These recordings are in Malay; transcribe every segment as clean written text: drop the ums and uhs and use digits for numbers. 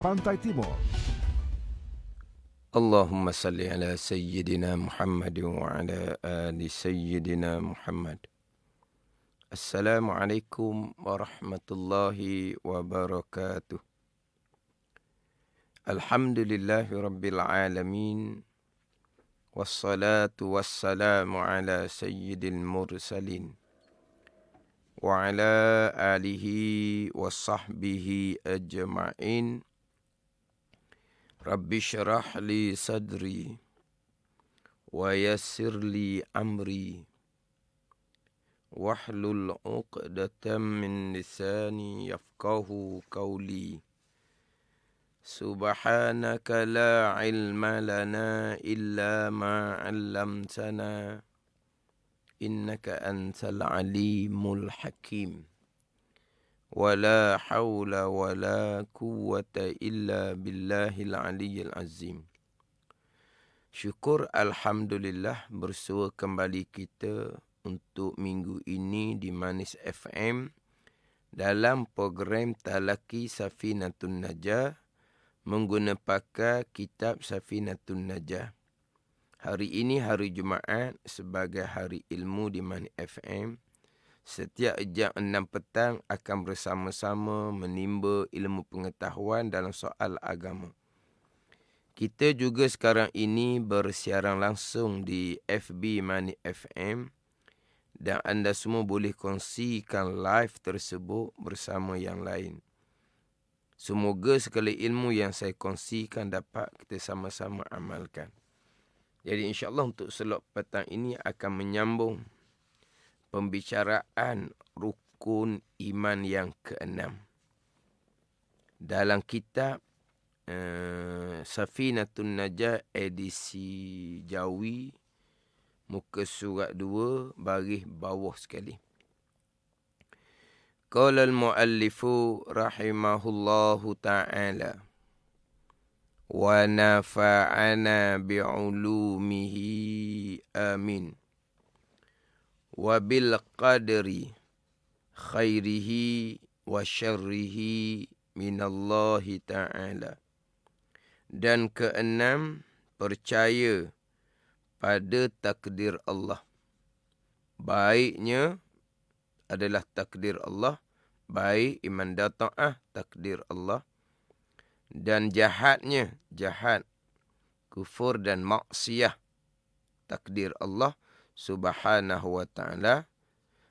Pantai Timur. Allahumma salli ala Sayyidina Muhammad wa ala ali Sayyidina Muhammad. Assalamualaikum warahmatullahi wabarakatuh. Alhamdulillahi rabbil alamin. Wassalatu wassalamu ala Sayyidil mursalin. Wa ala alihi wa sahbihi ajma'in. Rabbi syarah li sadri wa yassir li amri wahlul 'uqdatam min lisani yafqahu qawli. Subhanaka la ilma lana illa ma 'allamtana innaka antal alimul hakim. Wala hawla wala quwwata illa billahil aliyyil azim. Syukur alhamdulillah bersua kembali kita untuk minggu ini di Manis FM dalam program Talaki Safinatun Najah menggunakan kitab Safinatun Najah. Hari ini hari Jumaat sebagai hari ilmu di Manis FM. Setiap jam 6 petang akan bersama-sama menimba ilmu pengetahuan dalam soal agama. Kita juga sekarang ini bersiaran langsung di FB Mani FM dan anda semua boleh kongsikan live tersebut bersama yang lain. Semoga segala ilmu yang saya kongsikan dapat kita sama-sama amalkan. Jadi insya-Allah untuk slot petang ini akan menyambung pembicaraan rukun iman yang ke-6 dalam kitab Safinatun Najah edisi Jawi muka surat 2 baris bawah sekali. Qala al-muallifu rahimahullahu ta'ala wa nafa'ana bi'ulumihi amin. Wa bil qadri khairihi wa syarrihi minallahi ta'ala. Dan keenam, percaya pada takdir Allah. Baiknya adalah takdir Allah, baik iman dan ta'ah takdir Allah. Dan jahatnya, jahat, kufur dan maksiyah takdir Allah subhanahu wa ta'ala.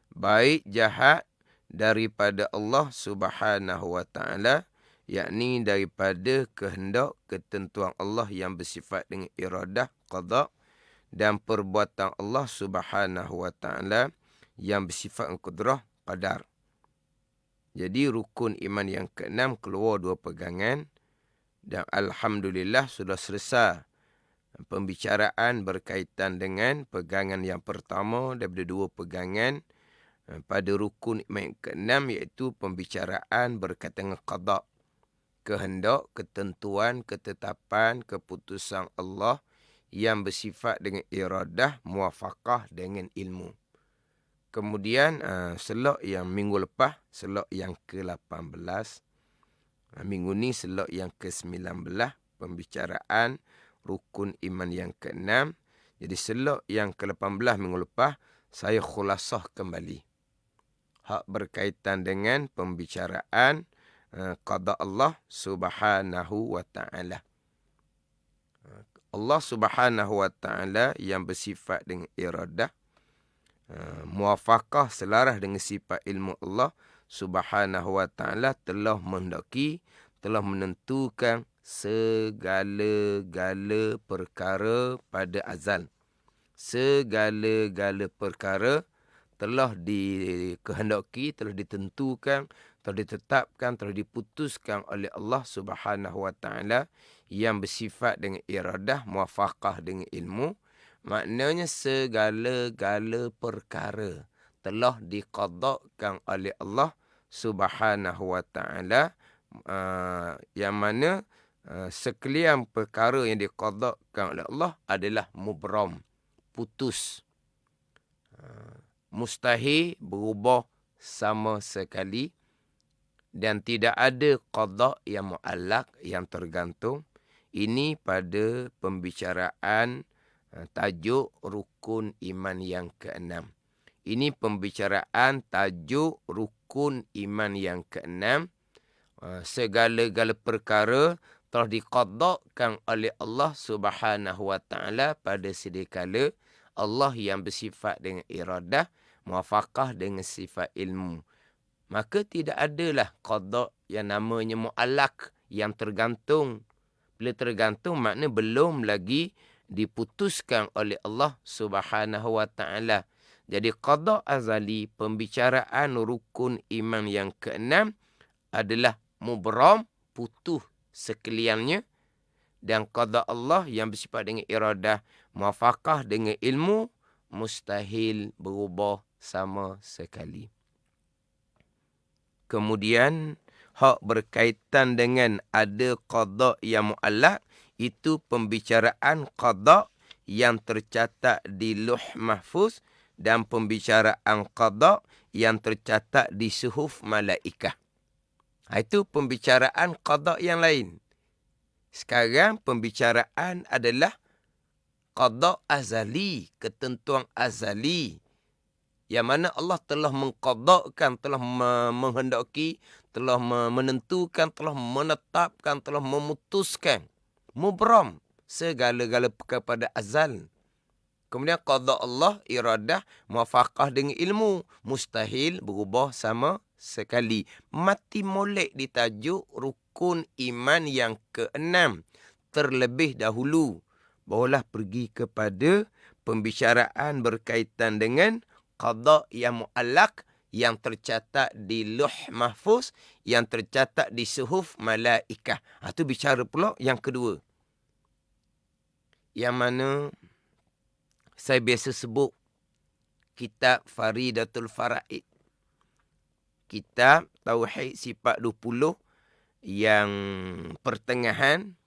Baik jahat daripada Allah subhanahu wa ta'ala, yakni daripada kehendak ketentuan Allah yang bersifat dengan iradah, qada, dan perbuatan Allah subhanahu wa ta'ala yang bersifat qudrah, qadar. Jadi rukun iman yang ke-6 keluar 2 pegangan dan alhamdulillah sudah selesai pembicaraan berkaitan dengan pegangan yang pertama daripada 2 pegangan pada rukun iman ke-6, iaitu pembicaraan berkaitan dengan qada, kehendak, ketentuan, ketetapan, keputusan Allah yang bersifat dengan iradah, muwafaqah dengan ilmu. Kemudian slot yang minggu lepas, slot yang ke-18, minggu ni slot yang ke-19, pembicaraan rukun iman yang ke-6. Jadi slot yang ke-18 minggu lepas saya khulasah kembali hak berkaitan dengan pembicaraan qada Allah subhanahu wa ta'ala. Allah subhanahu wa ta'ala yang bersifat dengan iradah, muwafaqah selaras dengan sifat ilmu Allah subhanahu wa ta'ala telah menghendaki, telah menentukan segala-gala perkara pada azal. Segala-gala perkara telah dikehendaki, telah ditentukan, telah ditetapkan, telah diputuskan oleh Allah subhanahu wa ta'ala yang bersifat dengan iradah, muwafaqah dengan ilmu. Maknanya segala-gala perkara telah diqadakkan oleh Allah subhanahu wa ta'ala, yang mana sekalian perkara yang diqadakkan oleh Allah adalah mubram, putus, mustahil berubah sama sekali. Dan tidak ada qada yang mu'allaq, yang tergantung. Ini pada pembicaraan tajuk rukun iman yang keenam. Ini pembicaraan tajuk rukun iman yang keenam. Segala-gala perkara telah diqaddakan oleh Allah Subhanahu wa taala pada sedia kala. Allah yang bersifat dengan iradah, muwafaqah dengan sifat ilmu. Maka tidak adalah qada yang namanya mu'allaq, yang tergantung. Bila tergantung makna belum lagi diputuskan oleh Allah Subhanahu wa taala. Jadi qada azali, pembicaraan rukun iman yang keenam adalah mubram, putus sekaliannya, dan qada Allah yang bersifat dengan iradah, muwafaqah dengan ilmu, mustahil berubah sama sekali. Kemudian hak berkaitan dengan ada qada yang mu'allaq, itu pembicaraan qada yang tercatat di Lauh Mahfuz dan pembicaraan qada yang tercatat di suhuf malaikah. Itu pembicaraan qada yang lain. Sekarang pembicaraan adalah qada azali, ketentuan azali, yang mana Allah telah mengqadakkan, telah menghendaki, telah menentukan, telah menetapkan, telah memutuskan. Mubram, segala-gala perkara pada azal. Kemudian qada Allah, iradah, muwafaqah dengan ilmu, mustahil berubah sama sekali. Mati molek ditajuk rukun iman yang keenam. Terlebih dahulu, barulah pergi kepada pembicaraan berkaitan dengan qada yang mu'allaq, yang tercatat di Lauh Mahfuz, yang tercatat di suhuf malaikah. Itu bicara pula yang kedua, yang mana saya biasa sebut kitab Faridatul Faraid, kitab Tauhid Sifat 20 yang pertengahan,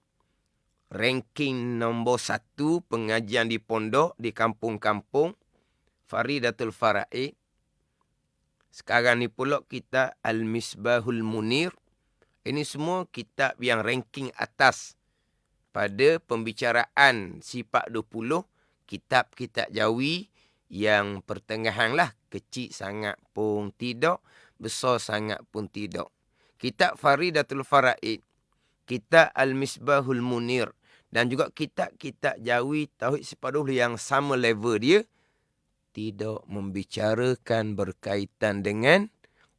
ranking nombor 1 pengajian di pondok, di kampung-kampung, Faridatul Faraid. Sekarang ni pula kitab Al-Misbahul Munir. Ini semua kitab yang ranking atas pada pembicaraan sifat 20, kitab-kitab Jawi yang pertengahan lah. Kecil sangat pun tidak, besar sangat pun tidak. Kitab Faridatul Faraid, kitab Al-Misbahul Munir, dan juga kitab-kitab Jawi Tauhid Sifat 20 yang sama level dia, tidak membicarakan berkaitan dengan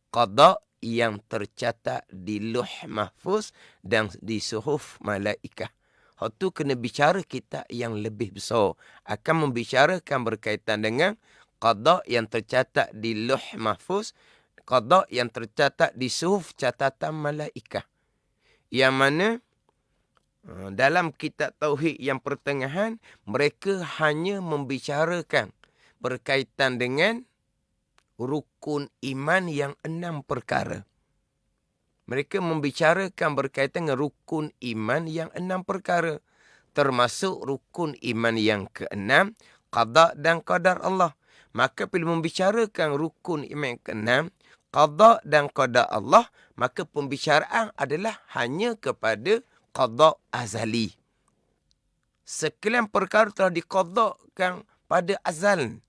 qada yang tercatat di Lauh Mahfuz dan di suhuf malaikah. Hak tu kena bicara kitab yang lebih besar. Akan membicarakan berkaitan dengan qada yang tercatat di Lauh Mahfuz, qada yang tercatat di suhuf catatan malaikah. Yang mana dalam kitab Tauhid yang pertengahan, mereka hanya membicarakan berkaitan dengan rukun iman yang 6 perkara. Mereka membicarakan berkaitan dengan rukun iman yang 6 perkara. Termasuk rukun iman yang ke-6, qada dan qadar Allah. Maka bila membicarakan rukun iman yang ke-6, qada dan qadar Allah, maka pembicaraan adalah hanya kepada qada azali. Sekalian perkara telah diqadakan pada azal.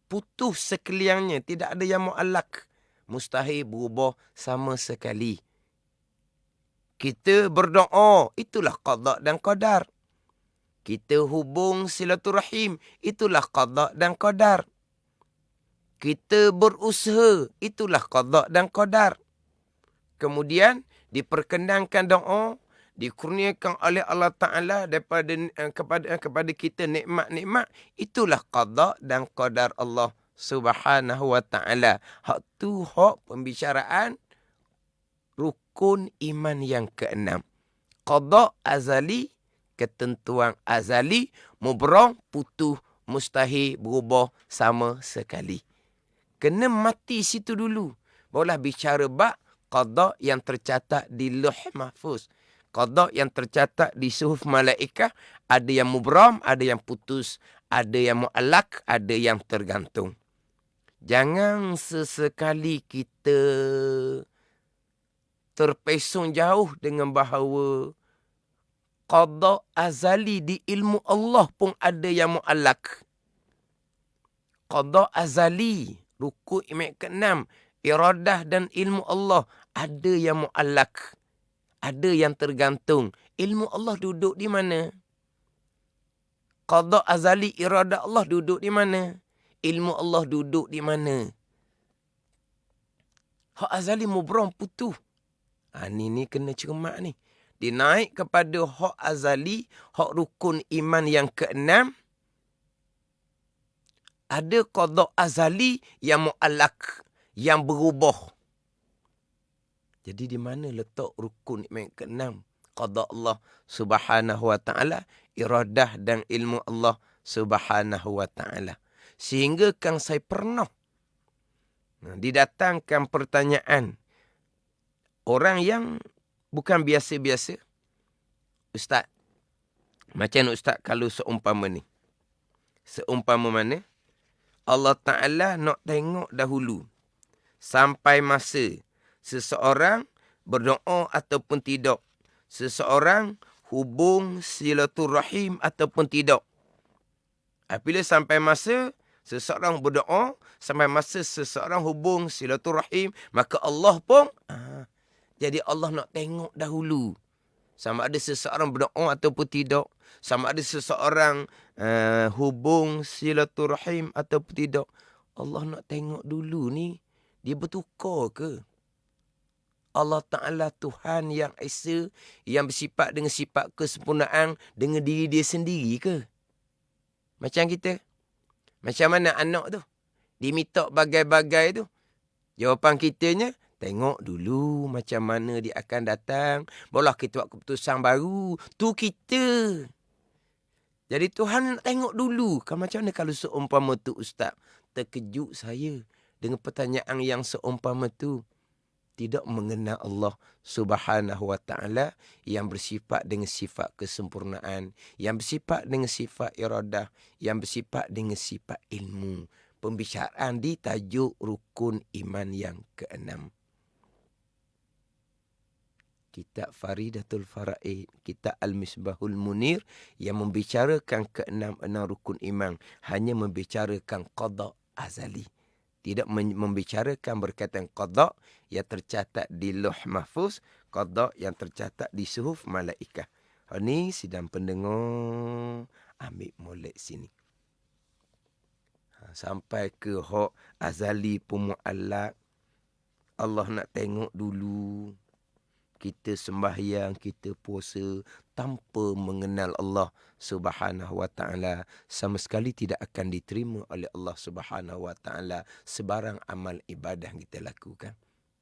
Putus sekaliannya, tidak ada yang mu'allaq. Mustahil berubah sama sekali. Kita berdoa, itulah qada dan qadar. Kita hubung silaturahim, itulah qada dan qadar. Kita berusaha, itulah qada dan qadar. Kemudian diperkenankan doa, dikurniakan oleh Allah Ta'ala daripada kepada kita nikmat-nikmat, itulah qada dan qadar Allah Subhanahu wa Ta'ala. Hak tu hak pembicaraan rukun iman yang ke-6. Qada azali, ketentuan azali, mubram, putus, mustahil berubah sama sekali. Kena mati situ dulu, barulah bicara bab qada yang tercatat di Lauh Mahfuz. Qada yang tercatat di suhuf malaikah, ada yang mubram, ada yang putus, ada yang mu'allaq, ada yang tergantung. Jangan sesekali kita terpesong jauh dengan bahawa qada azali di ilmu Allah pun ada yang mu'allak. Qada azali, rukun iman ke-6, iradah dan ilmu Allah ada yang mu'allak. Ada yang tergantung. Ilmu Allah duduk di mana? Qada azali, iradah Allah duduk di mana? Ilmu Allah duduk di mana? Hak azali mubram putuh. Ni kena cermat ni. Dia naik kepada hak azali, hak rukun iman yang ke-6. Ada qada azali yang mu'allak, yang berubah. Jadi di mana letak rukun iman ke-6? Qada Allah subhanahu wa ta'ala, iradah dan ilmu Allah subhanahu wa ta'ala. Sehingga kan saya pernah didatangkan pertanyaan orang yang bukan biasa-biasa. Ustaz, macam mana Ustaz kalau seumpama ni? Seumpama mana? Allah Ta'ala nak tengok dahulu sampai masa seseorang berdoa ataupun tidak. Seseorang hubung silaturahim ataupun tidak. Apabila sampai masa seseorang berdoa, sampai masa seseorang hubung silaturahim, maka Allah pun jadi Allah nak tengok dahulu sama ada seseorang berdoa ataupun tidak, sama ada seseorang hubung silaturahim ataupun tidak. Allah nak tengok dulu ni, dia bertukar ke? Allah Ta'ala Tuhan yang Esa, yang bersifat dengan sifat kesempurnaan dengan diri dia sendiri ke? Macam kita. Macam mana anak tu? Dia minta bagai-bagai tu. Jawapan kitanya, tengok dulu macam mana dia akan datang. Barulah kita buat keputusan baru. Tu kita. Jadi Tuhan nak tengok dulu. Macam mana kalau seumpama tu Ustaz? Terkejut saya dengan pertanyaan yang seumpama tu. Tidak mengenal Allah subhanahu wa ta'ala yang bersifat dengan sifat kesempurnaan, yang bersifat dengan sifat iradah, yang bersifat dengan sifat ilmu. Pembicaraan di tajuk rukun iman yang ke-6. Kitab Faridatul Faraid, kitab Al-Misbahul Munir yang membicarakan ke-6 rukun iman, hanya membicarakan qada azali. Tidak membicarakan berkaitan qada yang tercatat di Lauh Mahfuz, qada yang tercatat di suhuf malaikah. Ini sidang pendengar, ambil molek sini. Sampai ke hak azali pun mu'allak. Allah nak tengok dulu. Kita sembahyang, kita puasa tanpa mengenal Allah subhanahu wa ta'ala, sama sekali tidak akan diterima oleh Allah subhanahu wa ta'ala sebarang amal ibadah kita lakukan.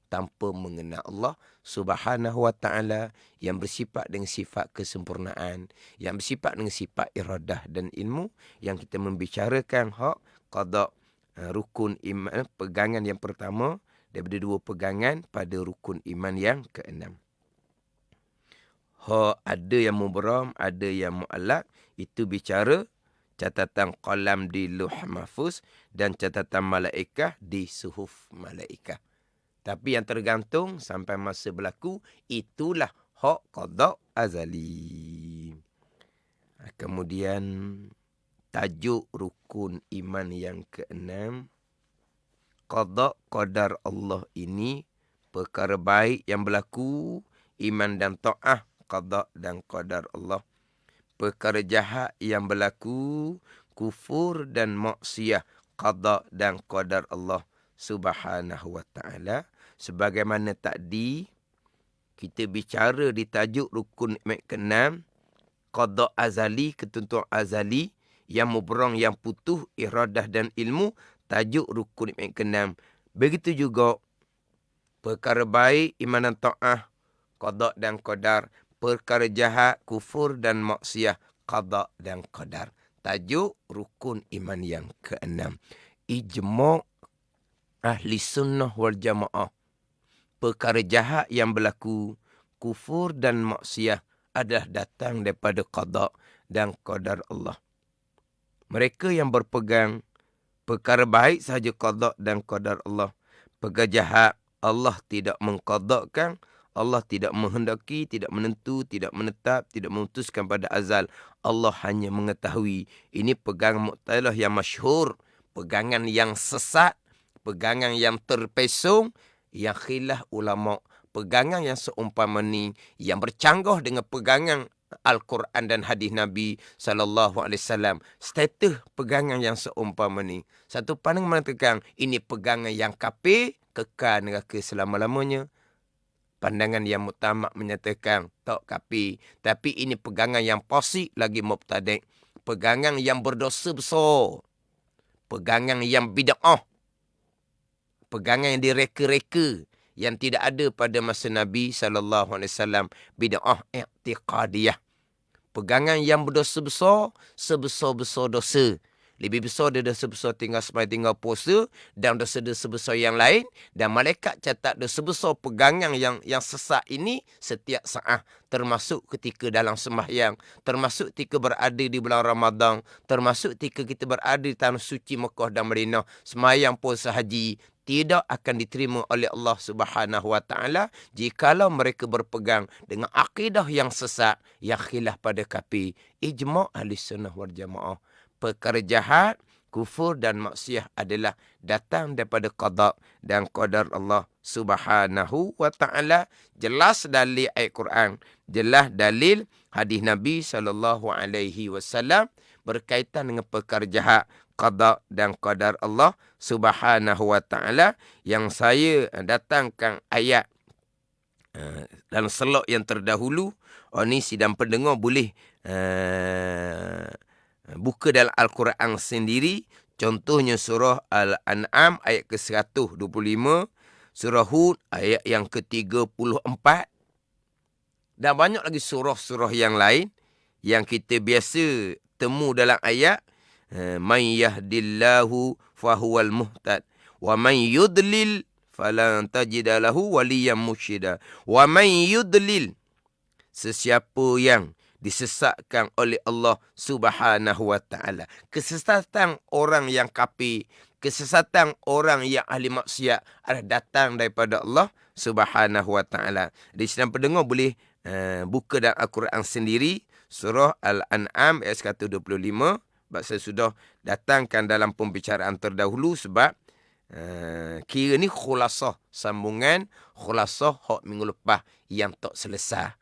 Tanpa mengenal Allah subhanahu wa ta'ala yang bersifat dengan sifat kesempurnaan, yang bersifat dengan sifat iradah dan ilmu, yang kita membicarakan hak qada rukun iman, pegangan yang pertama daripada 2 pegangan pada rukun iman yang ke-6. Ada yang mubram, ada yang mu'allak. Itu bicara catatan qalam di Lauh Mahfuz dan catatan malaikah di suhuf malaikah. Tapi yang tergantung sampai masa berlaku, itulah hak qada azali. Kemudian tajuk rukun iman yang ke-6. Qada qadar Allah ini perkara baik yang berlaku, iman dan ta'ah, qada dan qadar Allah. Perkara jahat yang berlaku, kufur dan maksiyah, qada dan qadar Allah subhanahu wa ta'ala. Sebagaimana tadi kita bicara di tajuk rukun iman ke-6, qada azali, ketentuan azali yang mubrang, yang putuh, iradah dan ilmu, tajuk rukun iman ke-6. Begitu juga perkara baik, iman dan ta'ah, qada dan qadar. Perkara jahat, kufur dan maksiyah, qada dan qadar. Tajuk rukun iman yang ke-6. Ijma' ahli sunnah wal jamaah. Perkara jahat yang berlaku, kufur dan maksiyah, adalah datang daripada qada dan qadar Allah. Mereka yang berpegang perkara baik sahaja qada dan qadar Allah. Perkara jahat, Allah tidak mengqadakan, Allah tidak menghendaki, tidak menentu, tidak menetap, tidak memutuskan pada azal. Allah hanya mengetahui. Ini pegangan Mu'tazilah yang masyhur, pegangan yang sesat, pegangan yang terpesong, yang khilaf ulama. Pegangan yang seumpama ni, yang bercanggah dengan pegangan Al-Quran dan hadis Nabi SAW. Status pegangan yang seumpama ni. Satu pandang mengatakan, ini pegangan yang kafir, kekal neraka selama-lamanya. Pandangan yang mutamak menyatakan, tak kafir. Tapi ini pegangan yang fasik lagi mubtadi'. Pegangan yang berdosa besar. Pegangan yang bid'ah. Pegangan yang direka-reka. Yang tidak ada pada masa Nabi SAW. Bid'ah i'tiqadiyah. Pegangan yang berdosa besar, sebesar-besar dosa. Lebih besar dia dosa besar tinggal puasa, dan dosa-dosa besar yang lain. Dan malaikat catat dosa besar pegangan yang sesat ini setiap saat. Termasuk ketika dalam sembahyang. Termasuk ketika berada di bulan Ramadan. Termasuk ketika kita berada di tanah suci Mekah dan Madinah. Sembahyang puasa haji. Tidak akan diterima oleh Allah Subhanahu Wa Taala jikalau mereka berpegang dengan akidah yang sesat, yang khilaf pada kafir. Ijma' ahli sunnah wal jamaah. Perkara jahat, kufur dan maksiat adalah datang daripada qada dan qadar Allah Subhanahu Wa Taala. Jelas dalil ayat Quran, jelas dalil hadis Nabi SAW berkaitan dengan perkara jahat, qada dan qadar Allah Subhanahu Wa Taala. Yang saya datangkan ayat dalam selok yang terdahulu. Ni sidang pendengar boleh buka dalam Al-Quran sendiri. Contohnya surah Al-An'am ayat ke-125, surah Hud ayat yang ke-34, dan banyak lagi surah-surah yang lain yang kita biasa temu dalam ayat man yahdillahu fahuwal muhtad wa man yudlil falan tajida lahu waliyan mursyida. Wa man yudlil, sesiapa yang disesatkan oleh Allah Subhanahu Wa Taala. Kesesatan orang yang kafir, kesesatan orang yang ahli maksiat adalah datang daripada Allah Subhanahu Wa Taala. Di sini pendengar boleh buka dalam Al-Quran sendiri, surah Al-An'am ayat 125. Sebab saya sudah datangkan dalam pembicaraan terdahulu sebab kira ni khulasah sambungan, khulasah hak minggu lepas yang tak selesai.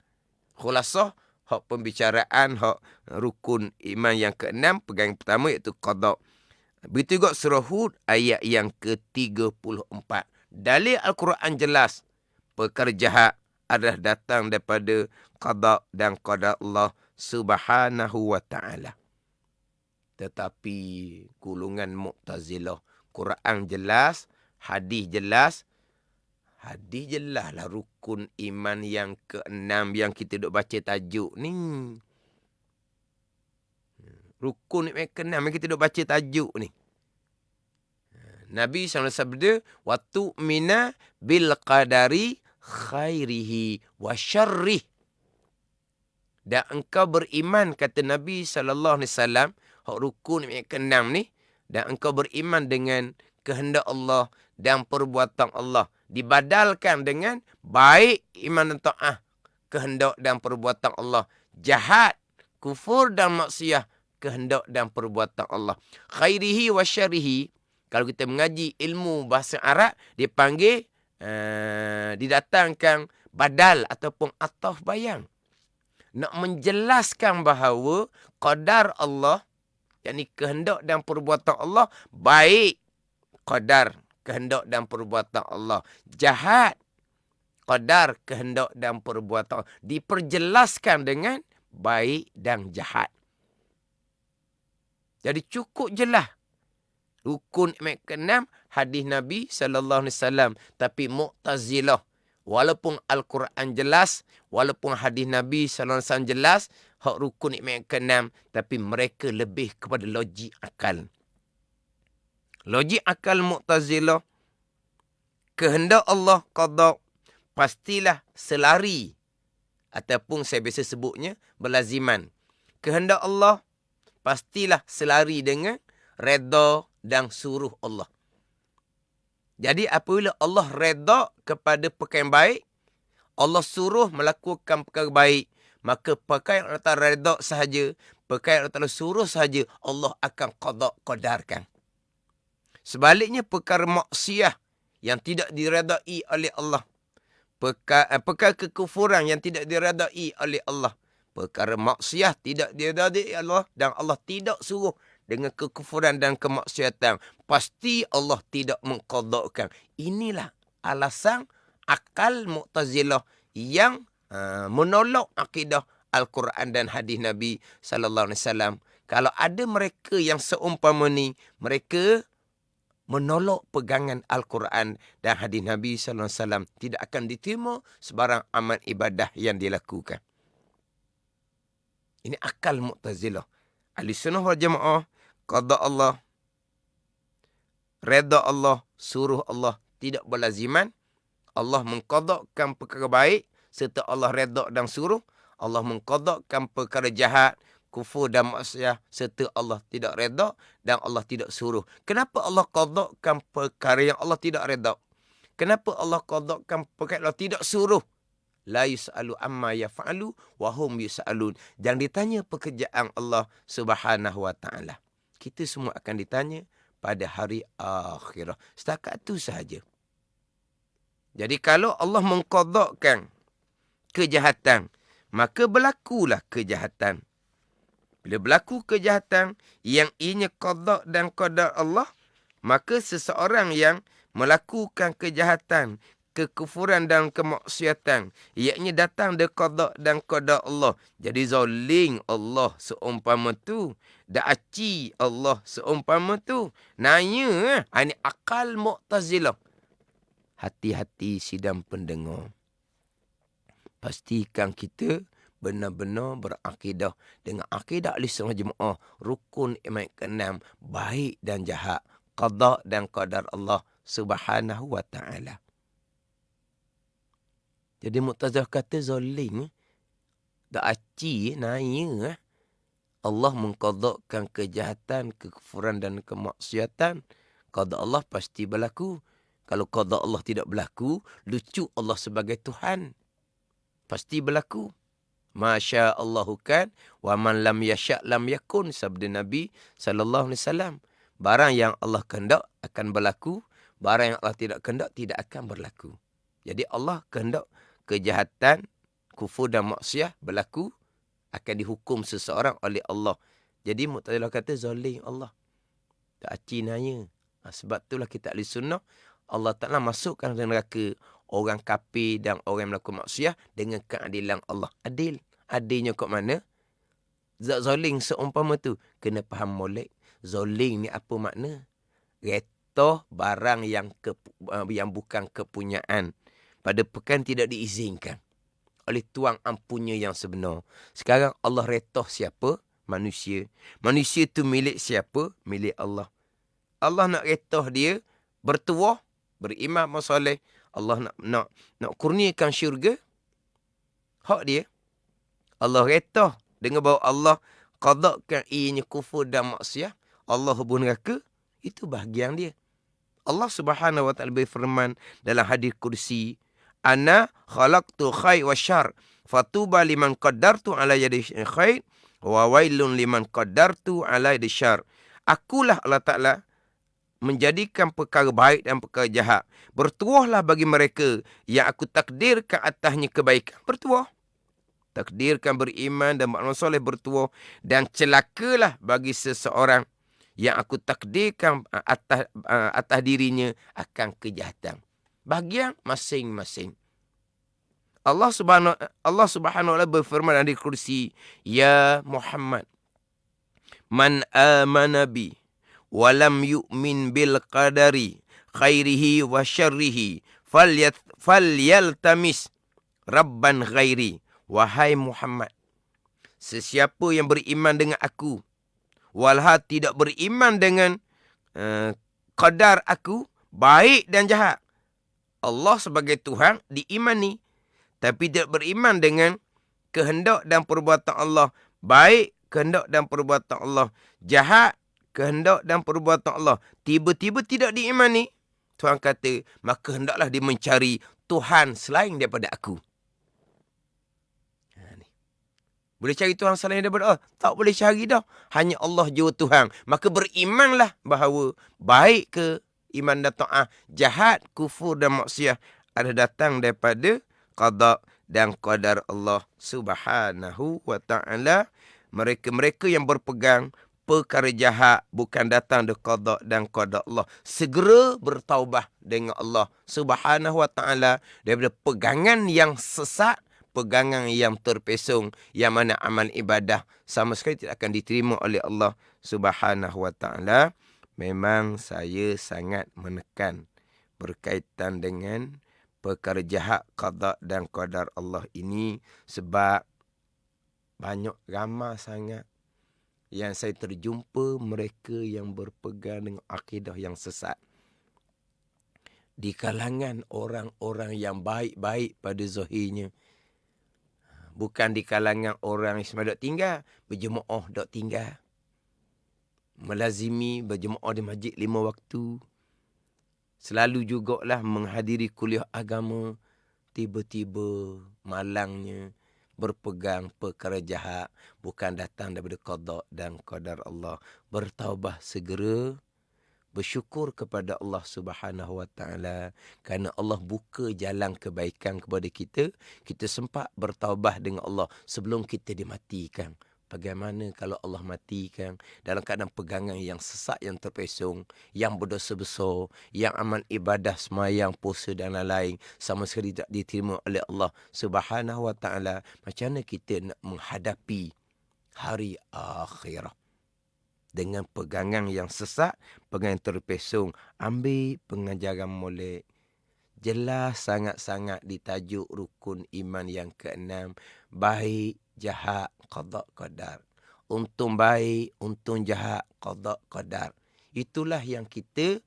Khulasah hak pembicaraan hak rukun iman yang ke-6, pegangan pertama iaitu qada. Begitu juga surah Hud ayat yang ke-34. Dalil Al-Quran jelas perkara jahat adalah datang daripada qada dan qadar Allah Subhanahu Wa Taala. Tetapi golongan Mu'tazilah, Quran jelas, hadis jelas. Hadis jelas lah rukun iman yang ke-6 yang kita duk baca tajuk ni. Rukun iman ke-6 yang kita duk baca tajuk ni. Nabi SAW sabda, wa tu'mina bil qadari khairihi wa syarrih. Dan engkau beriman, kata Nabi SAW, hak rukun yang ke-6 ni, dan engkau beriman dengan kehendak Allah dan perbuatan Allah. Dibadalkan dengan baik iman dan ta'ah, kehendak dan perbuatan Allah. Jahat, kufur dan maksiat, kehendak dan perbuatan Allah. Khairihi wa syarihi, kalau kita mengaji ilmu bahasa Arab, dipanggil, didatangkan badal ataupun ataf bayang. Nak menjelaskan bahawa qadar Allah, yakni kehendak dan perbuatan Allah, baik qadar, kehendak dan perbuatan Allah. Jahat, qadar, kehendak dan perbuatan Allah. Diperjelaskan dengan baik dan jahat. Jadi cukup jelas. Rukun iman ke-6, hadis Nabi SAW. Tapi Mu'tazilah, walaupun Al-Quran jelas, walaupun hadis Nabi SAW jelas, hak rukun iman ke-6, tapi mereka lebih kepada logik akal. Logik akal Mu'tazilah, kehendak Allah qada, pastilah selari, ataupun saya biasa sebutnya berlaziman. Kehendak Allah pastilah selari dengan redha dan suruh Allah. Jadi apabila Allah redha kepada perkara yang baik, Allah suruh melakukan perkara baik, maka perkara yang Allah Ta'ala redha sahaja, perkara yang Allah Ta'ala suruh sahaja, Allah akan qadarkan. Sebaliknya perkara maksiat yang tidak diredai oleh Allah, perkara kekufuran yang tidak diredai oleh Allah, perkara maksiat tidak diredai Allah dan Allah tidak suruh dengan kekufuran dan kemaksiatan, pasti Allah tidak mengqadakkan. Inilah alasan akal Mu'tazilah yang menolak akidah Al-Quran dan hadis Nabi sallallahu alaihi wasallam. Kalau ada mereka yang seumpama ni, mereka menolak pegangan Al-Quran dan hadis Nabi sallallahu alaihi wasallam, tidak akan diterima sebarang amal ibadah yang dilakukan. Ini akal Mu'tazilah. Ahli Sunnah wal Jamaah, qada Allah, redha Allah, suruh Allah tidak berlaziman. Allah mengqadakkan perkara baik serta Allah redha dan suruh. Allah mengqadakkan perkara jahat, kufur dan maksiat serta Allah tidak redha dan Allah tidak suruh. Kenapa Allah qadakkan perkara yang Allah tidak redha? Kenapa Allah qadakkan perkara yang Allah tidak suruh? La yus'alu amma yaf'alu wa hum yus'alun. Jangan ditanya pekerjaan Allah Subhanahu wa taala. Kita semua akan ditanya pada hari akhirah. Setakat itu sahaja. Jadi kalau Allah mengqadakkan kejahatan, maka berlakulah kejahatan. Bila berlaku kejahatan yang ianya qada dan qadar Allah, maka seseorang yang melakukan kejahatan, kekufuran dan kemaksiatan, ianya datang dari qada dan qadar Allah, jadi zalim Allah seumpama tu, dak aci Allah seumpama tu. Nanya, ini akal Mu'tazilah. Hati-hati sidang pendengar. Pastikan kita benar-benar berakidah dengan akidah ahli sunnah jemaah, rukun iman ke-6, baik dan jahat, qada dan qadar Allah Subhanahu wa taala. Jadi Mu'tazilah kata zalim, dak aci nanya, Allah mengqadakkan kejahatan, kekufuran dan kemaksiatan, qada Allah pasti berlaku. Kalau qada Allah tidak berlaku, lucu Allah sebagai Tuhan. Pasti berlaku. Masya Allahu kan, wa man lam yasha' lam yakun, sabda Nabi sallallahu alaihi wasallam. Barang yang Allah kehendak akan berlaku, barang yang Allah tidak kehendak tidak akan berlaku. Jadi Allah kehendak kejahatan, kufur dan maksiat berlaku, akan dihukum seseorang oleh Allah. Jadi Mu'tazilah kata zalim Allah. Tak aci nanya. Sebab itulah kita ahli sunnah, Allah Ta'ala masukkan ke neraka orang kafir dan orang yang melakukan maksiat dengan keadilan Allah. Adil. Adilnya kat mana? Zalim seumpama tu. Kena faham molek. Zalim ni apa makna? Retoh barang yang bukan kepunyaan. Pada pekan tidak diizinkan oleh tuang ampunnya yang sebenar. Sekarang Allah retoh siapa? Manusia. Manusia tu milik siapa? Milik Allah. Allah nak retoh dia bertuah, beriman masoleh. Allah nak kurniakan syurga, hak dia. Allah retoh dengan bahawa Allah qadakkan ianya kufur dan maksiat, Allah hubung neraka, itu bahagian dia. Allah Subhanahu wa taala berfirman dalam hadis kursi, ana khalaqtu khair wa syar, fatuba liman qaddartu ala yadi khair wa wailun liman qaddartu ala yadi syar. Akulah Allah Ta'ala menjadikan perkara baik dan perkara jahat. Bertuahlah bagi mereka yang aku takdirkan atasnya kebaikan. Bertuah. Takdirkan beriman dan beramal soleh, bertuah. Dan celakalah bagi seseorang yang aku takdirkan atas dirinya akan kejahatan. Bahagian masing-masing. Allah Subhanahu wa taala berfirman dalam kursi, ya Muhammad, man amana bi walam yu'min bil qadari khairihi wa syarrihi falyaltamis rabban ghairi. Wahai Muhammad, sesiapa yang beriman dengan aku walha tidak beriman dengan qadar aku, baik dan jahat, Allah sebagai Tuhan diimani, tapi tidak beriman dengan kehendak dan perbuatan Allah, baik kehendak dan perbuatan Allah, jahat kehendak dan perbuatan Allah, tiba-tiba tidak diimani, Tuhan kata, maka hendaklah dia mencari Tuhan selain daripada aku. Boleh cari Tuhan selain daripada Allah? Tak boleh cari dah. Hanya Allah jua Tuhan. Maka berimanlah bahawa baik ke iman dan ta'ah, jahat, kufur dan maksiat ada datang daripada qada dan qadar Allah Subhanahu wa ta'ala. Mereka-mereka yang berpegang perkara jahat bukan datang dari qada dan qadar Allah, segera bertaubat dengan Allah Subhanahu wa ta'ala daripada pegangan yang sesat, pegangan yang terpesong, yang mana amal ibadah sama sekali tidak akan diterima oleh Allah Subhanahu wa ta'ala. Memang saya sangat menekan berkaitan dengan perkara jahat qada dan qadar Allah ini, sebab banyak ramai sangat yang saya terjumpa mereka yang berpegang dengan akidah yang sesat. Di kalangan orang-orang yang baik-baik pada zahirnya. Bukan di kalangan orang yang semua dok tinggal, berjemaah dok tinggal. Melazimi berjemaah di masjid 5 waktu. Selalu jugalah menghadiri kuliah agama. Tiba-tiba malangnya berpegang perkara jahat bukan datang daripada qada dan qadar Allah. Bertaubat segera, bersyukur kepada Allah Subhanahu wa ta'ala kerana Allah buka jalan kebaikan kepada kita. Kita sempat bertaubat dengan Allah sebelum kita dimatikan. Bagaimana kalau Allah matikan dalam keadaan pegangan yang sesat, yang terpesong, yang berdosa besar, yang amal ibadah semayang, puasa dan lain-lain sama sekali tidak diterima oleh Allah Subhanahu wa ta'ala. Macam mana kita nak menghadapi hari akhirat? Dengan pegangan yang sesat, pegangan terpesong. Ambil pengajaran molek. Jelas sangat-sangat ditajuk rukun iman yang ke-6. Baik, jahat, qada, qadar. Untung baik, untung jahat, qada, qadar. Itulah yang kita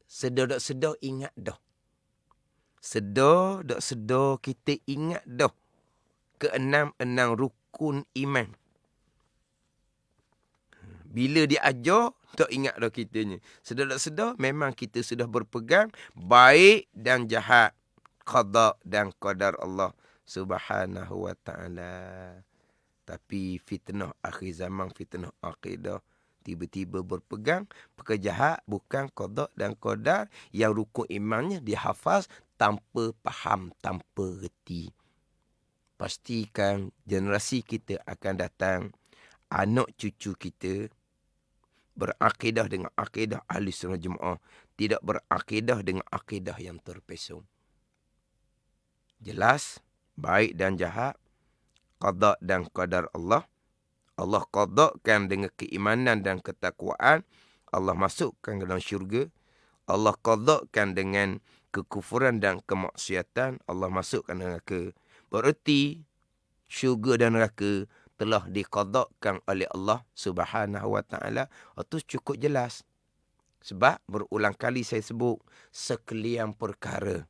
sedar-sedar ingat dah. Sedar kita ingat dah. Ke-6 rukun iman. Bila dia ajar, tak ingat dah kitanya. Sedar-sedar memang kita sudah berpegang baik dan jahat, qada dan qadar Allah Subhanahu wa ta'ala. Tapi fitnah akhir zaman, fitnah akidah, tiba-tiba berpegang perkara jahat bukan qada dan qadar, yang rukun imannya dihafaz tanpa faham, tanpa reti. Pastikan generasi kita akan datang, anak cucu kita berakidah dengan akidah ahli sunnah jemaah, tidak berakidah dengan akidah yang terpesong. Jelas, baik dan jahat, qada dan qadar Allah. Allah qadakan dengan keimanan dan ketakwaan, Allah masukkan ke dalam syurga. Allah qadakan dengan kekufuran dan kemaksiatan, Allah masukkan ke neraka. Bererti syurga dan neraka telah diqadakan oleh Allah Subhanahu wa ta'ala. Itu cukup jelas. Sebab berulang kali saya sebut, sekalian perkara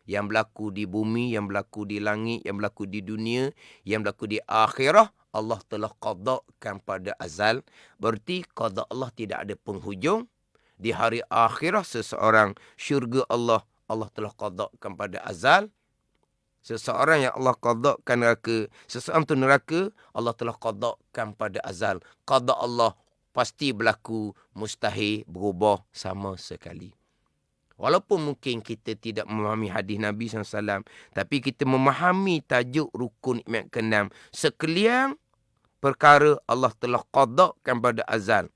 yang berlaku di bumi, yang berlaku di langit, yang berlaku di dunia, yang berlaku di akhirah, Allah telah qadakan pada azal. Berarti qada Allah tidak ada penghujung. Di hari akhirah seseorang, syurga Allah, Allah telah qadakan pada azal. Seseorang yang Allah qadakan neraka, seseorang tu neraka, Allah telah qadakan pada azal. Qada Allah pasti berlaku, mustahil berubah sama sekali. Walaupun mungkin kita tidak memahami hadis Nabi SAW, tapi kita memahami tajuk rukun iman ke-6. Sekalian perkara Allah telah qadakan pada azal.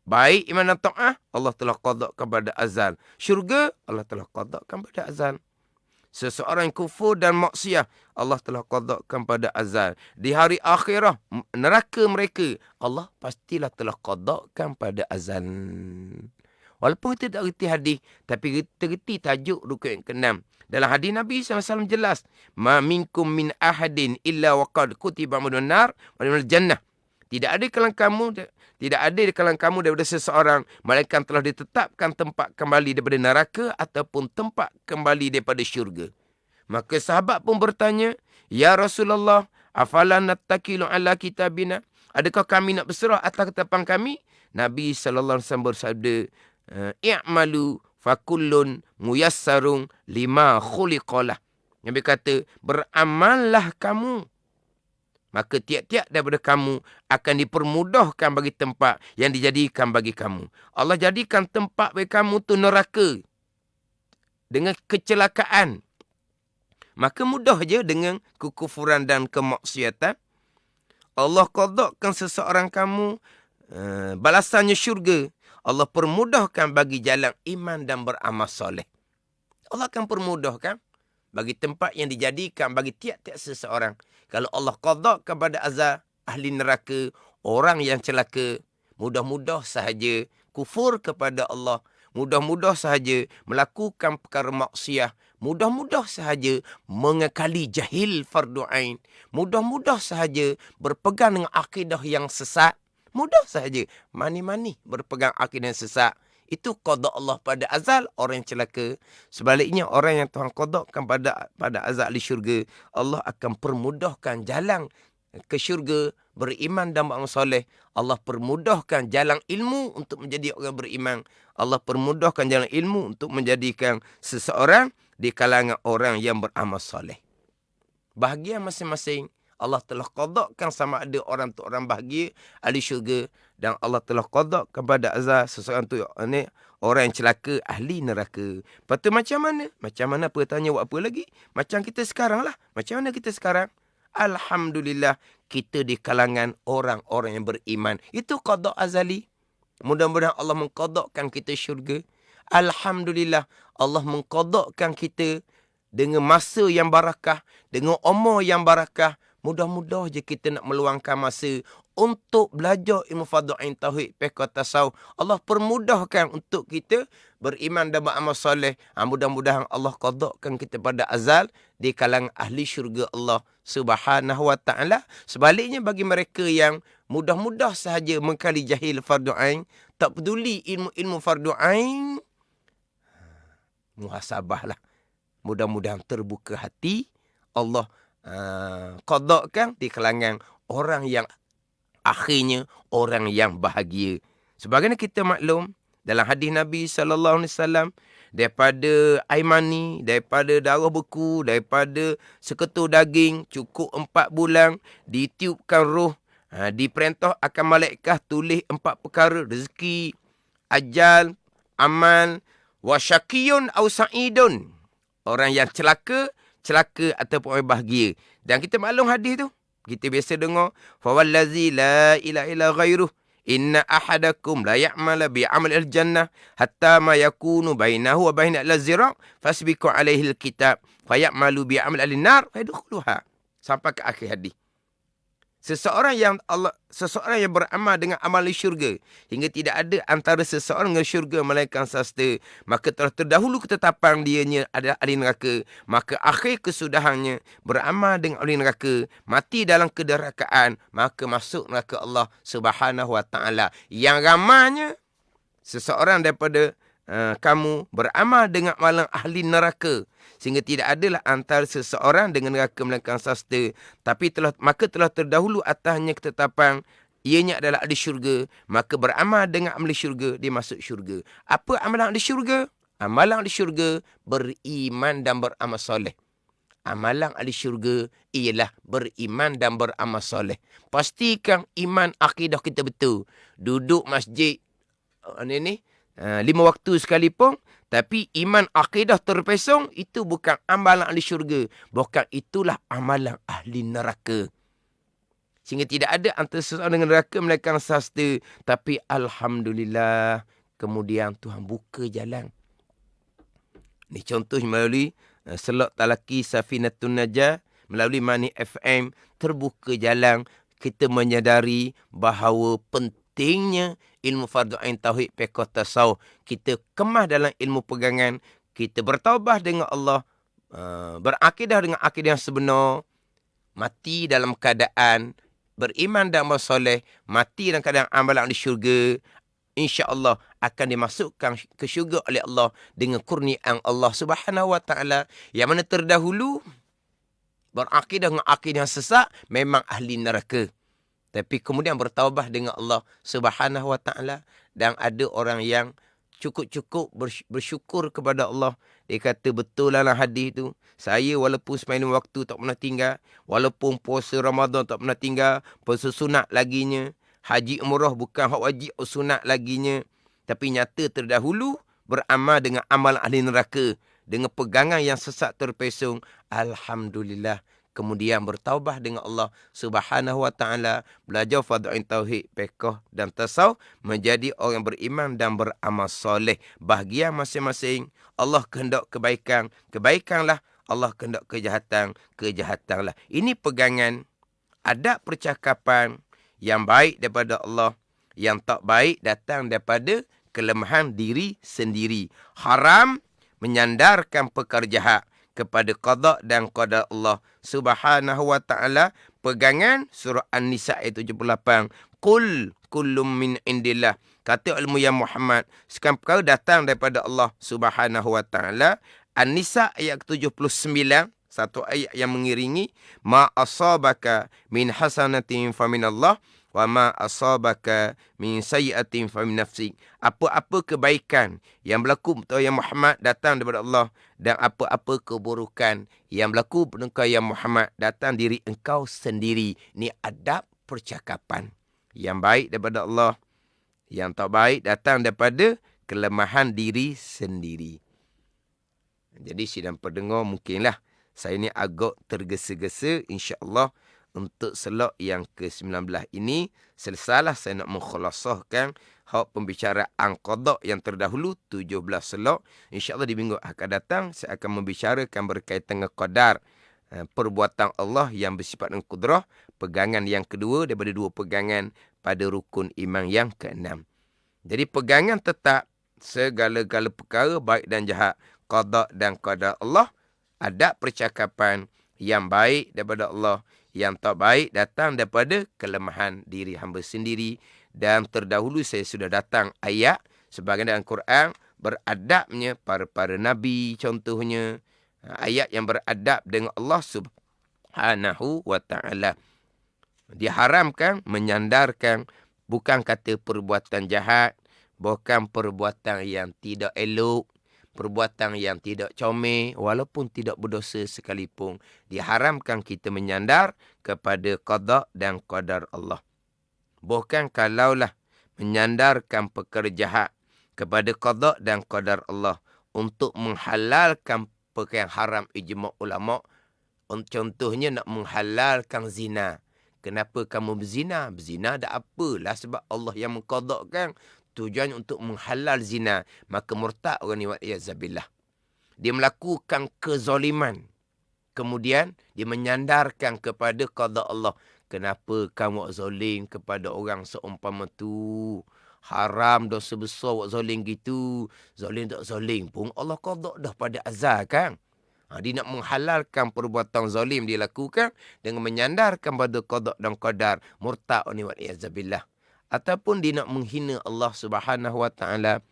Baik iman dan ta'ah, Allah telah qadakan pada azal. Syurga, Allah telah qadakan pada azal. Seseorang yang kufur dan maksiat, Allah telah qadakan pada azal. Di hari akhirah, neraka mereka, Allah pastilah telah qadakan pada azal. Walaupun kita tak reti hadis, tapi kita reti tajuk rukun yang ke-6. Dalam hadis Nabi SAW jelas, ma minkum min ahadin illa waqad kutiba madun nar wa minal jannah. Tidak ada di kalangan kamu daripada seseorang, malaikat telah ditetapkan tempat kembali daripada neraka ataupun tempat kembali daripada syurga. Maka sahabat pun bertanya, ya Rasulullah, afala nattakilu ala kitabina? Adakah kami nak berserah atas ketetapan kami? Nabi SAW bersabda, i'malu fakullun muyassarun lima khuliqalah. Nabi kata, beramallah kamu. maka tiap-tiap daripada kamu akan dipermudahkan bagi tempat yang dijadikan bagi kamu. Allah jadikan tempat bagi kamu tu neraka dengan kecelakaan. Maka mudah je dengan kekufuran dan kemaksiatan. Allah qadakkan seseorang kamu balasannya syurga. Allah permudahkan bagi jalan iman dan beramal soleh. Allah akan permudahkan bagi tempat yang dijadikan bagi tiap-tiap seseorang. Kalau Allah qada kepada azab ahli neraka, orang yang celaka, mudah-mudah sahaja kufur kepada Allah, mudah-mudah sahaja melakukan perkara maksiat, mudah-mudah sahaja mengekali jahil fardu ain, mudah-mudah sahaja berpegang dengan akidah yang sesat, mudah sahaja mani-mani berpegang akidah yang sesat. Itu qada Allah pada azal orang yang celaka. Sebaliknya orang yang Tuhan qadakan pada azal di syurga, Allah akan permudahkan jalan ke syurga, beriman dan beramal soleh. Allah permudahkan jalan ilmu untuk menjadi orang beriman. Allah permudahkan jalan ilmu untuk menjadikan seseorang di kalangan orang yang beramal soleh. Bahagia masing-masing. Allah telah qadakkan sama ada orang tu orang bahagia ahli syurga, dan Allah telah qadak kepada azab seseorang tu orang yang celaka ahli neraka. Lepas tu macam mana? Macam mana bertanya buat apa lagi? Macam kita sekarang lah. Macam mana kita sekarang? Alhamdulillah kita di kalangan orang-orang yang beriman. Itu qadak azali. Mudah-mudahan Allah mengqadakkan kita syurga. Alhamdulillah Allah mengqadakkan kita dengan masa yang barakah, dengan umur yang barakah. Mudah-mudah je kita nak meluangkan masa untuk belajar ilmu fardu ain, tauhid, fiqh, tasawuf. Allah permudahkan untuk kita beriman dan beramal soleh. Mudah-mudahan Allah qadakkan kita pada azal di kalangan ahli syurga Allah Subhanahu wa taala. Sebaliknya bagi mereka yang mudah-mudah sahaja mengkali jahil fardu ain, tak peduli ilmu-ilmu fardu ain, muhasabahlah. Mudah-mudahan terbuka hati. Allah qadakkan di kalangan orang yang akhirnya orang yang bahagia. Sebagaimana kita maklum dalam hadis Nabi SAW, daripada air mani, daripada darah beku, daripada seketul daging, cukup 4 bulan, ditiupkan roh, diperintah akan malaikat tulis 4 perkara: rezeki, ajal, amal, wa syaqiyun aw sa'idun. Orang yang celaka ataupun orang bahagia. Dan kita maklum hadis tu. Kita biasa dengar, fa wallazi la ilaha illa ghairuh inna ahadakum la ya'mala bi 'amal al-jannah hatta ma yakunu bainahu wa baina al-zira' fasbiqu 'alaihi al-kitab fa ya'malu bi 'amal al-nar fa yadkhuluha. Sampai ke akhir hadis. Seseorang yang beramal dengan amal syurga, hingga tidak ada antara seseorang dengan syurga melainkan sasta, maka telah terdahulu ketetapan dianya adalah ahli neraka, maka akhir kesudahannya beramal dengan ahli neraka, mati dalam kedurhakaan, maka masuk neraka Allah Subhanahu wa taala. Yang ramanya seseorang daripada kamu beramal dengan amalan ahli neraka, sehingga tidak adalah antara seseorang dengan neraka melainkan sasta, tapi maka telah terdahulu atasnya ketetapan ianya adalah ahli syurga, maka beramal dengan ahli syurga, dia masuk syurga. Apa amalan ahli syurga? Amalan ahli syurga beriman dan beramal soleh. Amalan ahli syurga ialah beriman dan beramal soleh. Pastikan iman akidah kita betul. Duduk masjid 5 waktu sekalipun, tapi iman akidah terpesong, itu bukan amalan ahli syurga. Bukan itulah amalan ahli neraka. Sehingga tidak ada antara seseorang dengan neraka melainkan sasta. Tapi Alhamdulillah, kemudian Tuhan buka jalan. Ini contoh melalui Selok Talaki Safinatun Najah, melalui Mani FM, terbuka jalan. Kita menyadari bahawa pentingnya ilmu fardu ain, tauhid, fiqh, tasawuf. Kita kemas dalam ilmu pegangan. Kita bertaubat dengan Allah, berakidah dengan akidah yang sebenar, mati dalam keadaan beriman dan amal soleh, mati dalam keadaan amalan di syurga, insya-Allah akan dimasukkan ke syurga oleh Allah dengan kurniaan Allah Subhanahu wa taala. Yang mana terdahulu berakidah dengan akidah yang sesat, memang ahli neraka. Tapi kemudian bertaubat dengan Allah Subhanahu wa taala, dan ada orang yang cukup-cukup bersyukur kepada Allah Dia kata betul lah hadis tu. Saya walaupun sembahyang waktu tak pernah tinggal. Walaupun puasa Ramadan tak pernah tinggal. Puasa sunat laginya. Haji umrah bukan hak wajib sunat laginya. Tapi nyata terdahulu beramal dengan amal ahli neraka. Dengan pegangan yang sesat terpesong. Alhamdulillah. Kemudian bertaubah dengan Allah Subhanahu wa taala, belajar fardhu tauhid, fiqh dan tasawuf, menjadi orang beriman dan beramal soleh. Bahagian masing-masing. Allah kehendak kebaikan, kebaikanlah. Allah kehendak kejahatan, kejahatanlah. Ini pegangan adab percakapan yang baik daripada Allah, yang tak baik datang daripada kelemahan diri sendiri. Haram menyandarkan perkara jahat kepada qada dan qadar Allah Subhanahu wa taala. Pegangan surah An-Nisa ayat 78. Qul kullum min indillah. Kata ilmu yang Muhammad, sekalian perkara datang daripada Allah Subhanahu wa taala. An-Nisa ayat 79, satu ayat yang mengiringi, ma asabaka min hasanatin faminallah wa ma asabaka min sayyi'atin famin nafsik. Apa-apa kebaikan yang berlaku pada yang Muhammad datang daripada Allah, dan apa-apa keburukan yang berlaku pada engkau yang Muhammad datang diri engkau sendiri. Ni adab percakapan. Yang baik daripada Allah, yang tak baik datang daripada kelemahan diri sendiri. Jadi sidang pendengar, mungkinlah saya ni agak tergesa-gesa. InsyaAllah untuk slot yang ke-19 ini, selesailah saya nak mengkhulasahkan hak pembicaraan qada yang terdahulu, 17 slot. InsyaAllah di minggu akan datang, saya akan membicarakan berkaitan dengan qadar, perbuatan Allah yang bersifat dengan kudrah. Pegangan yang kedua daripada dua pegangan pada rukun iman yang ke-6. Jadi pegangan tetap segala-gala perkara baik dan jahat, qada dan qadar Allah. Adab percakapan yang baik daripada Allah, yang tak baik datang daripada kelemahan diri hamba sendiri. Dan terdahulu saya sudah datang ayat sebahagian dalam Quran beradabnya para nabi, contohnya ayat yang beradab dengan Allah Subhanahu wa taala. Diharamkan menyandarkan, bukan kata perbuatan jahat, bukan perbuatan yang tidak elok, perbuatan yang tidak comel, walaupun tidak berdosa sekalipun. Diharamkan kita menyandar kepada qada dan qadar Allah. Bukan kalaulah menyandarkan perkara jahat kepada qada dan qadar Allah untuk menghalalkan perkara yang haram, ijma' ulama'. Contohnya nak menghalalkan zina. Kenapa kamu berzina? Berzina ada apalah, sebab Allah yang mengqadakkan. Tujuan untuk menghalal zina. Maka murtad orang ni, wa'iyazzabillah. Dia melakukan kezaliman. Kemudian dia menyandarkan kepada qada Allah. Kenapa kamu zalim kepada orang seumpama tu? Haram, dosa besar buat zalim gitu. Zalim tak zalim pun Allah qada dah pada azal kan. Dia nak menghalalkan perbuatan zalim dia lakukan dengan menyandarkan pada qada dan qadar. Murtad ni, wa'iyazzabillah. Ataupun dia nak menghina Allah Subhanahu wa taala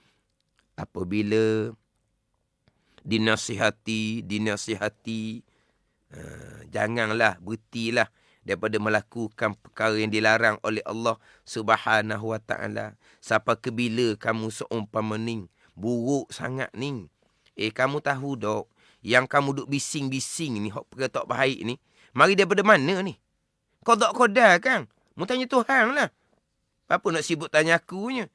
apabila dinasihati, janganlah, berhentilah daripada melakukan perkara yang dilarang oleh Allah Subhanahu wa taala. Sampai ke bila kamu seumpama ni, buruk sangat ni. Kamu tahu dok, yang kamu duk bising-bising ni, hak perkara tak baik ni, mari daripada mana ni? Qada kan? Mu tanya Tuhan lah. Apa nak sibuk tanya akunya?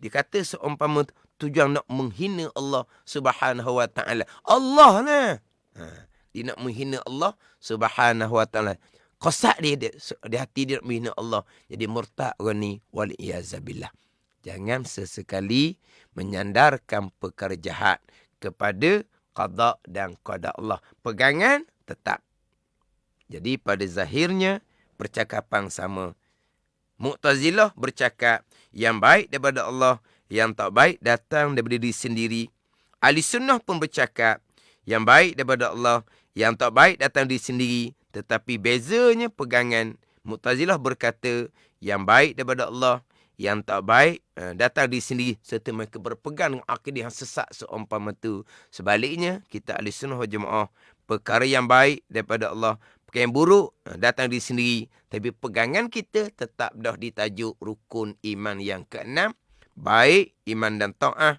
Dia kata seumpama tujuan nak menghina Allah Subhanahu wa taala. Allah lah. Dia nak menghina Allah Subhanahu wa taala. Qasad dia di hati dia nak menghina Allah. Jadi murtad orang ni, wal-iyazabillah. Jangan sesekali menyandarkan perkara jahat kepada qada dan qadar Allah. Pegangan tetap. Jadi pada zahirnya percakapan sama. Mu'tazilah bercakap yang baik daripada Allah, yang tak baik datang daripada diri sendiri. Ahli sunnah pun bercakap yang baik daripada Allah, yang tak baik datang diri sendiri. Tetapi bezanya pegangan. Mu'tazilah berkata yang baik daripada Allah, yang tak baik datang diri sendiri, serta mereka berpegang dengan akidah yang sesat seumpama tu. Sebaliknya, kita ahli sunnah wal jamaah, perkara yang baik daripada Allah, perkara yang buruk datang diri sendiri. Tapi pegangan kita tetap dah ditajuk rukun iman yang ke-6. Baik, iman dan ta'ah.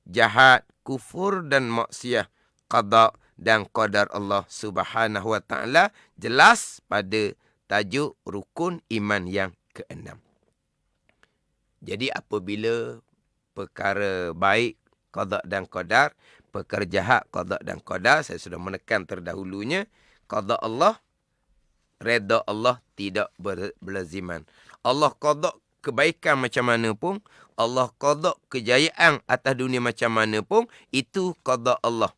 Jahat, kufur dan maksiat qada dan qadar Allah Subhanahu wa taala, jelas pada tajuk rukun iman yang keenam. Jadi apabila perkara baik qada dan qadar, perkara jahat qada dan qadar, saya sudah menekan terdahulunya, qada Allah, redha Allah tidak berlaziman. Allah qada kebaikan macam mana pun, Allah qada kejayaan atas dunia macam mana pun, itu qada Allah.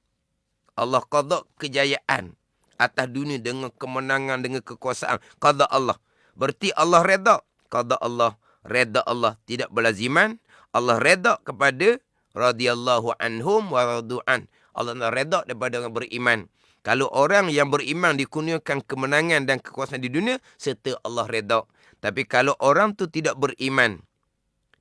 Allah qada kejayaan atas dunia dengan kemenangan, dengan kekuasaan, qada Allah. Berarti Allah redha, qada Allah. Redha Allah tidak berlaziman. Allah redha kepada radhiyallahu anhum wa radu'an. Allah redha daripada orang beriman. Kalau orang yang beriman dikurniakan kemenangan dan kekuasaan di dunia, serta Allah redha. Tapi kalau orang tu tidak beriman,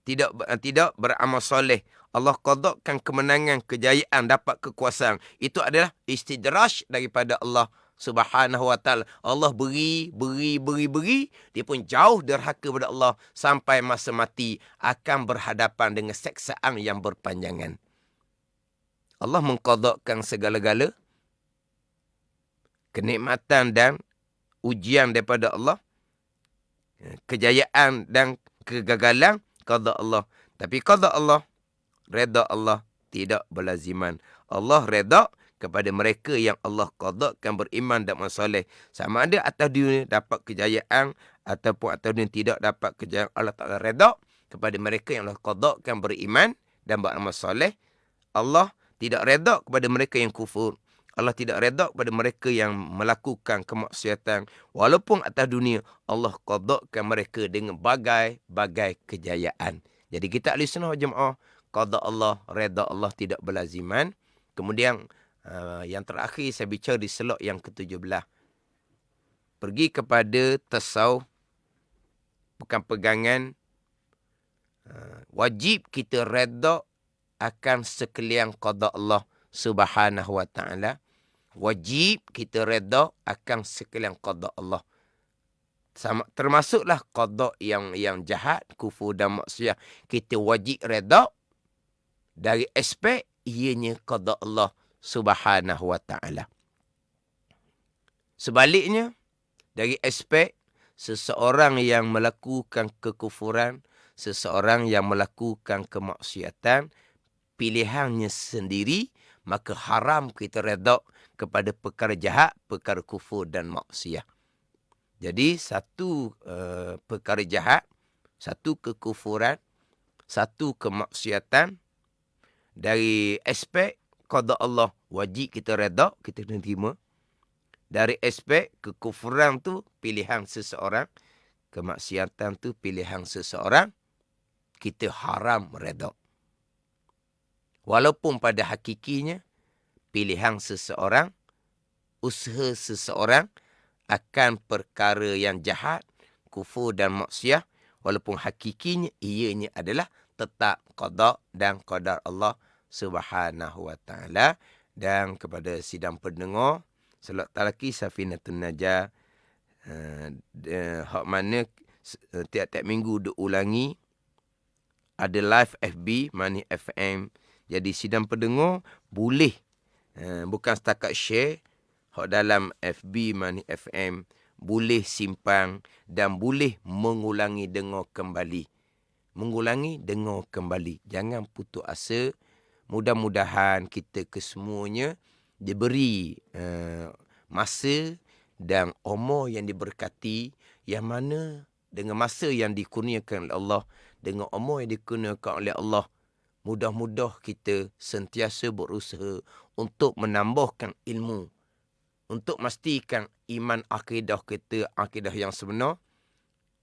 tidak beramal soleh, Allah qadakan kemenangan, kejayaan, dapat kekuasaan, itu adalah istidraj daripada Allah Subhanahu wa taala. Allah beri, dia pun jauh derhaka kepada Allah sampai masa mati akan berhadapan dengan seksaan yang berpanjangan. Allah mengqadakan segala-gala kenikmatan dan ujian daripada Allah, kejayaan dan kegagalan qada Allah. Tapi qada Allah, redha Allah tidak berlaziman. Allah redha kepada mereka yang Allah qadakan beriman dan soleh. Sama ada atas dunia dapat kejayaan ataupun atas dunia tidak dapat kejayaan, Allah Ta'ala redha kepada mereka yang Allah qadakan beriman dan beramal soleh. Allah tidak redha kepada mereka yang kufur. Allah tidak redha kepada mereka yang melakukan kemaksiatan. Walaupun atas dunia Allah qadakan mereka dengan bagai-bagai kejayaan. Jadi kita ahli sunnah wal jamaah, qada Allah, redha Allah tidak berlaziman. Kemudian yang terakhir saya bicara di slot yang ke-17. Pergi kepada tasawuf, bukan pegangan. Wajib kita redha akan sekalian qada Allah Subhanahu wa taala. Wajib kita redha akan sekalian qada Allah. Termasuklah qada yang jahat, kufur dan maksiat. Kita wajib redha dari aspek ianya qada Allah Subhanahu wa taala. Sebaliknya, dari aspek seseorang yang melakukan kekufuran, seseorang yang melakukan kemaksiatan, pilihannya sendiri, maka haram kita redha kepada perkara jahat, perkara kufur dan maksiat. Jadi satu perkara jahat, satu kekufuran, satu kemaksiatan, dari aspek qada Allah wajib kita redha, kita kena terima. Dari aspek kekufuran tu pilihan seseorang, kemaksiatan tu pilihan seseorang, kita haram redha. Walaupun pada hakikinya pilihan seseorang, usaha seseorang akan perkara yang jahat, kufur dan maksiat, walaupun hakikinya ianya adalah tetap qada dan qadar Allah Subhanahu wa taala. Dan kepada sidang pendengar Salat Talaki Safinatun Najah, hak mana tiap-tiap minggu diulangi, ada live FB Money FM. Jadi sidang pendengar boleh bukan setakat share hak dalam FB Money FM, boleh simpan dan boleh mengulangi dengar kembali. Mengulangi dengar kembali. Jangan putus asa. Mudah-mudahan kita kesemuanya diberi masa dan umur yang diberkati, yang mana dengan masa yang dikurniakan oleh Allah, dengan umur yang dikurniakan oleh Allah, mudah-mudah kita sentiasa berusaha untuk menambahkan ilmu, untuk memastikan iman akidah kita, akidah yang sebenar,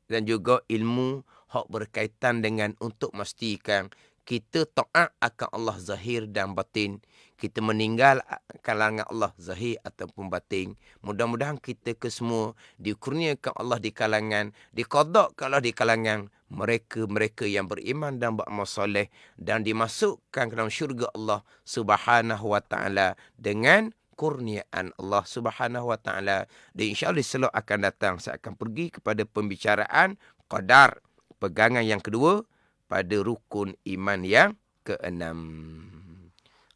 dan juga ilmu hak berkaitan dengan untuk memastikan kita taat akan Allah zahir dan batin. Kita meninggal kalangan Allah zahir ataupun batin. Mudah-mudahan kita kesemua dikurniakan Allah di kalangan, diqadakkan Allah di kalangan mereka-mereka yang beriman dan beramal soleh, dan dimasukkan ke dalam syurga Allah Subhanahu wa taala dengan kurniaan Allah Subhanahu wa taala. Dan insya-Allah selok akan datang saya akan pergi kepada pembicaraan qadar, pegangan yang kedua pada rukun iman yang keenam.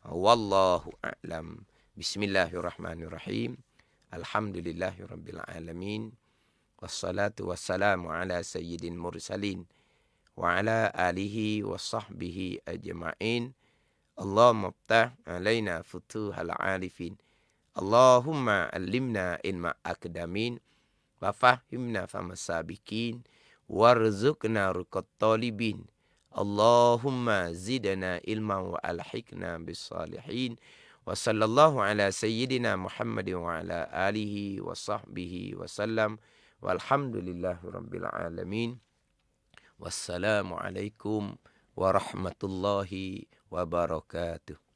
Wallahu a'lam. Bismillahirrahmanirrahim. Alhamdulillahirabbil alamin. Wassalatu wassalamu ala sayyidil mursalin wa ala alihi wa sahbihi ajma'in. Allahumma ftah alaina futuhal arifin. Allahumma allimna ilma akdamin wa fahimna famasabikin warzuqna ruqat talibin. Allahumma zidna ilman wa alhiqna bis salihin. Wa sallallahu ala sayyidina Muhammadin wa ala alihi wa sahbihi wa sallam. Walhamdulillahi rabbil alamin. Wassalamualaikum warahmatullahi wabarakatuh.